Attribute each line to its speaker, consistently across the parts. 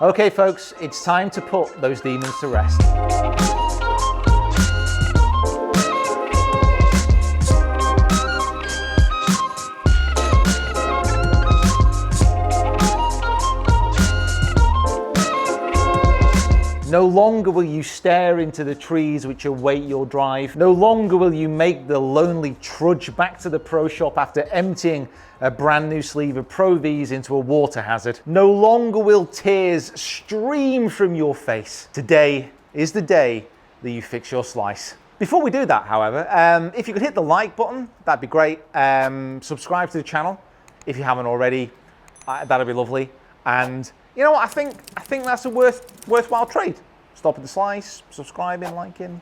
Speaker 1: Okay folks, it's time to put those demons to rest. No longer will you stare into the trees which await your drive. No longer will you make the lonely trudge back to the pro shop after emptying a brand new sleeve of Pro V's into a water hazard. No longer will tears stream from your face. Today is the day that you fix your slice. Before we do that, however, if you could hit the like button, that'd be great. Subscribe to the channel if you haven't already. That'd be lovely. And you know what? I think that's a worthwhile trade. Stopping the slice, subscribing, liking.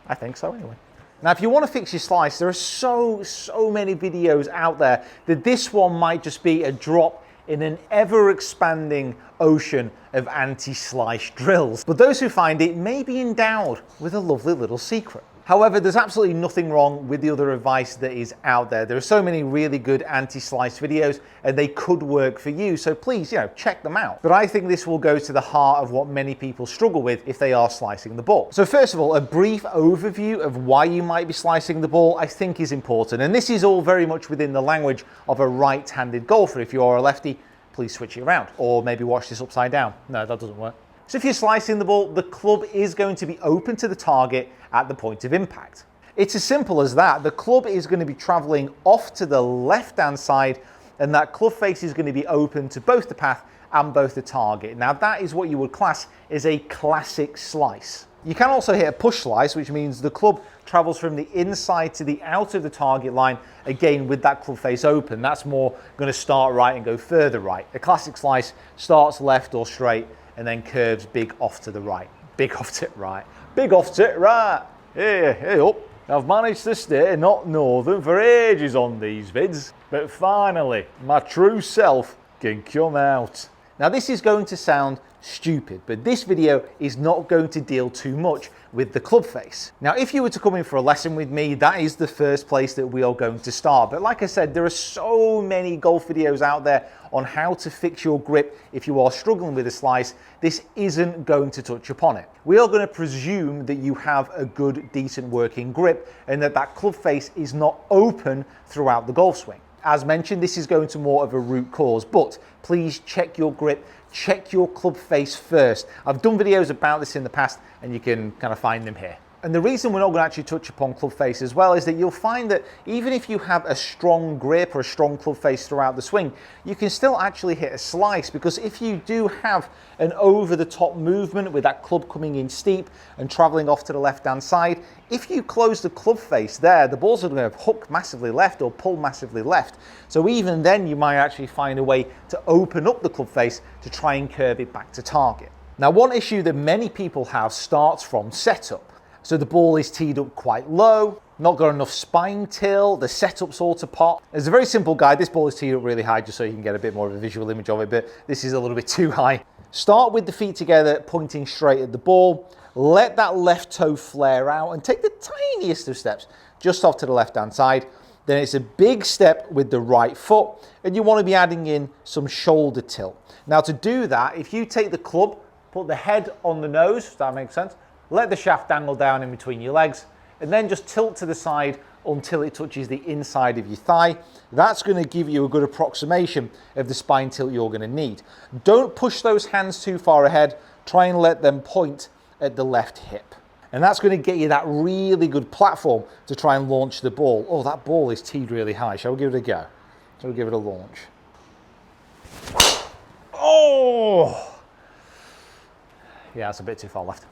Speaker 1: I think so anyway. Now, if you want to fix your slice, there are so many videos out there that this one might just be a drop in an ever-expanding ocean of anti-slice drills. But those who find it may be endowed with a lovely little secret. However, there's absolutely nothing wrong with the other advice that is out there. There are so many really good anti-slice videos and they could work for you. So please, check them out. But I think this will go to the heart of what many people struggle with if they are slicing the ball. So first of all, a brief overview of why you might be slicing the ball I think is important. And this is all very much within the language of a right-handed golfer. If you are a lefty, please switch it around. Or maybe watch this upside down. No, that doesn't work. So if you're slicing the ball, the club is going to be open to the target at the point of impact. It's as simple as that. The club is going to be traveling off to the left-hand side, and that club face is going to be open to both the path and both the target. Now that is what you would class as a classic slice. You can also hit a push slice, which means the club travels from the inside to the out of the target line, again with that club face open. That's more going to start right and go further right. A classic slice starts left or straight and then curves big off to the right. Big off to it right. Big off to it right. Hey up. I've managed to stay not northern for ages on these vids, but finally my true self can come out. Now this is going to sound stupid, but this video is not going to deal too much with the club face. Now if you were to come in for a lesson with me, that is the first place that we are going to start. But like I said, there are so many golf videos out there on how to fix your grip if you are struggling with a slice. This isn't going to touch upon it. We are going to presume that you have a good, decent working grip and that club face is not open throughout the golf swing. As mentioned, this is going to more of a root cause, but please check your grip, check your club face first. I've done videos about this in the past and you can kind of find them here. And the reason we're not going to actually touch upon club face as well is that you'll find that even if you have a strong grip or a strong club face throughout the swing, you can still actually hit a slice, because if you do have an over-the-top movement with that club coming in steep and traveling off to the left-hand side, if you close the club face there, the ball's are going to hook massively left or pull massively left. So even then you might actually find a way to open up the club face to try and curve it back to target. Now one issue that many people have starts from setup. So the ball is teed up quite low, not got enough spine tilt, the setup's all to pot. It's a very simple guide. This ball is teed up really high just so you can get a bit more of a visual image of it, but this is a little bit too high. Start with the feet together, pointing straight at the ball. Let that left toe flare out and take the tiniest of steps just off to the left-hand side. Then it's a big step with the right foot, and you want to be adding in some shoulder tilt. Now to do that, if you take the club, put the head on the nose, if that makes sense, let the shaft dangle down in between your legs, and then just tilt to the side until it touches the inside of your thigh. That's going to give you a good approximation of the spine tilt you're going to need. Don't push those hands too far ahead. Try and let them point at the left hip. And that's going to get you that really good platform to try and launch the ball. Oh, that ball is teed really high. Shall we give it a go? Shall we give it a launch? Oh! Yeah, that's a bit too far left.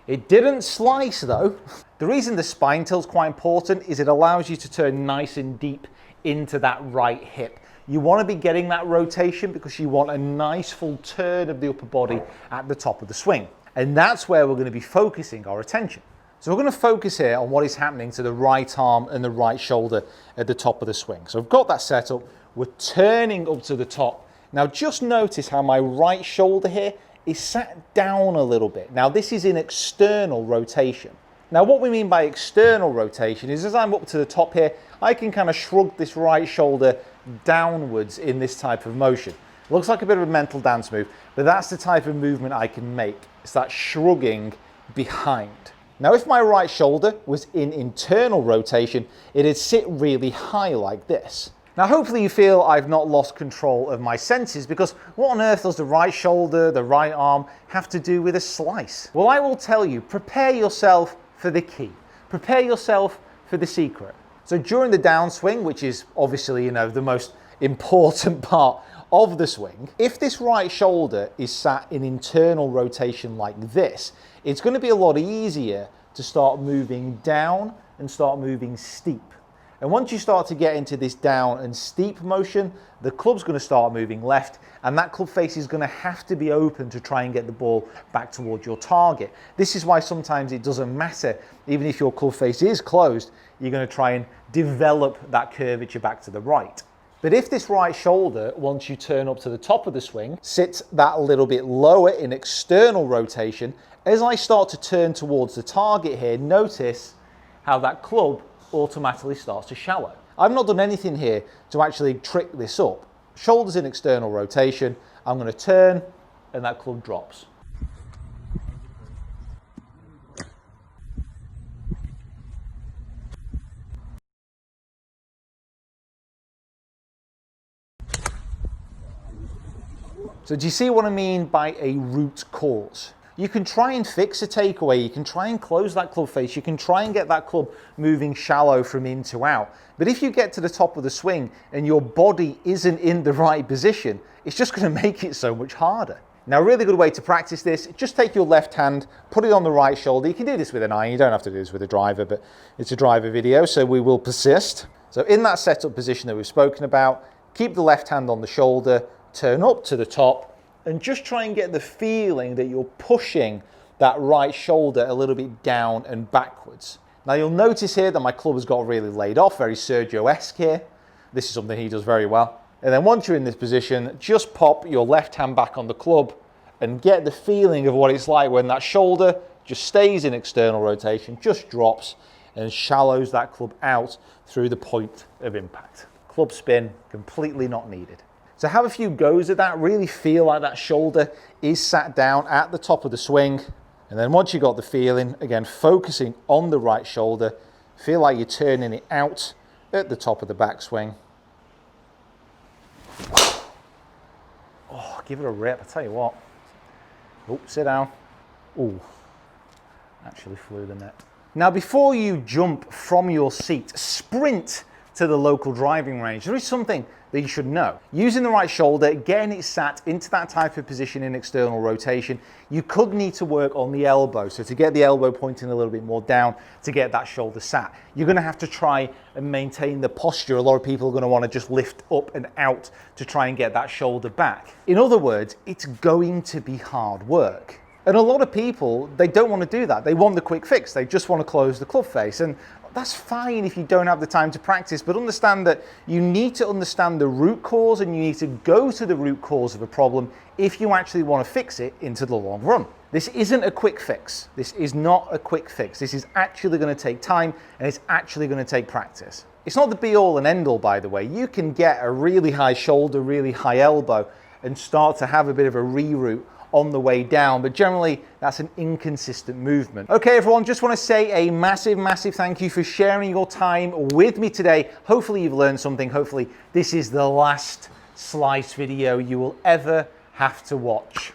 Speaker 1: It didn't slice though. The reason the spine tilt is quite important is it allows you to turn nice and deep into that right hip. You want to be getting that rotation because you want a nice full turn of the upper body at the top of the swing. And that's where we're going to be focusing our attention. So we're going to focus here on what is happening to the right arm and the right shoulder at the top of the swing. So I've got that set up. We're turning up to the top. Now just notice how my right shoulder here is sat down a little bit. Now this is in external rotation. Now what we mean by external rotation is as I'm up to the top here, I can kind of shrug this right shoulder downwards in this type of motion. Looks like a bit of a mental dance move, but that's the type of movement I can make. It's that shrugging behind. Now, if my right shoulder was in internal rotation, it'd sit really high like this. Now, hopefully you feel I've not lost control of my senses, because what on earth does the right shoulder, the right arm have to do with a slice? Well, I will tell you, prepare yourself for the key. Prepare yourself for the secret. So during the downswing, which is obviously, the most important part of the swing, if this right shoulder is sat in internal rotation like this, it's going to be a lot easier to start moving down and start moving steep. And once you start to get into this down and steep motion, the club's going to start moving left, and that club face is going to have to be open to try and get the ball back towards your target. This is why sometimes it doesn't matter, even if your club face is closed, you're going to try and develop that curvature back to the right. But if this right shoulder, once you turn up to the top of the swing, sits that little bit lower in external rotation, as I start to turn towards the target here, notice how that club automatically starts to shallow. I've not done anything here to actually trick this up. Shoulders in external rotation, I'm going to turn and that club drops. So do you see what I mean by a root cause? You can try and fix a takeaway, you can try and close that club face, you can try and get that club moving shallow from in to out. But if you get to the top of the swing and your body isn't in the right position, it's just going to make it so much harder. Now, a really good way to practice this, just take your left hand, put it on the right shoulder. You can do this with an iron, you don't have to do this with a driver, but it's a driver video, so we will persist. So in that setup position that we've spoken about, keep the left hand on the shoulder, turn up to the top, and just try and get the feeling that you're pushing that right shoulder a little bit down and backwards. Now you'll notice here that my club has got really laid off, very Sergio-esque here. This is something he does very well. And then once you're in this position, just pop your left hand back on the club and get the feeling of what it's like when that shoulder just stays in external rotation, just drops and shallows that club out through the point of impact. Club spin, completely not needed. So have a few goes at that, really feel like that shoulder is sat down at the top of the swing. And then once you got the feeling, again, focusing on the right shoulder, feel like you're turning it out at the top of the backswing. Oh, give it a rip, I tell you what. Oh, sit down. Oh, actually flew the net. Now, before you jump from your seat, sprint to the local driving range. There is something that you should know. Using the right shoulder, getting it sat into that type of position in external rotation, you could need to work on the elbow. So to get the elbow pointing a little bit more down, to get that shoulder sat, you're gonna have to try and maintain the posture. A lot of people are gonna wanna just lift up and out to try and get that shoulder back. In other words, it's going to be hard work. And a lot of people, they don't want to do that. They want the quick fix. They just want to close the club face. And that's fine if you don't have the time to practice, but understand that you need to understand the root cause and you need to go to the root cause of a problem if you actually want to fix it into the long run. This isn't a quick fix. This is not a quick fix. This is actually going to take time and it's actually going to take practice. It's not the be all and end all, by the way. You can get a really high shoulder, really high elbow and start to have a bit of a reroute on the way down, but generally that's an inconsistent movement. Okay, everyone, just want to say a massive thank you for sharing your time with me today. Hopefully you've learned something. Hopefully this is the last slice video you will ever have to watch.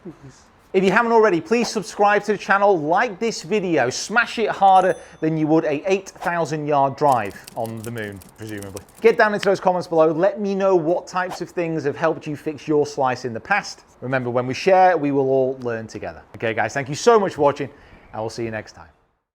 Speaker 1: Please. If you haven't already, please subscribe to the channel, like this video, smash it harder than you would a 8,000 yard drive on the moon, presumably. Get down into those comments below, let me know what types of things have helped you fix your slice in the past. Remember, when we share, we will all learn together. Okay guys, thank you so much for watching, and we'll see you next time.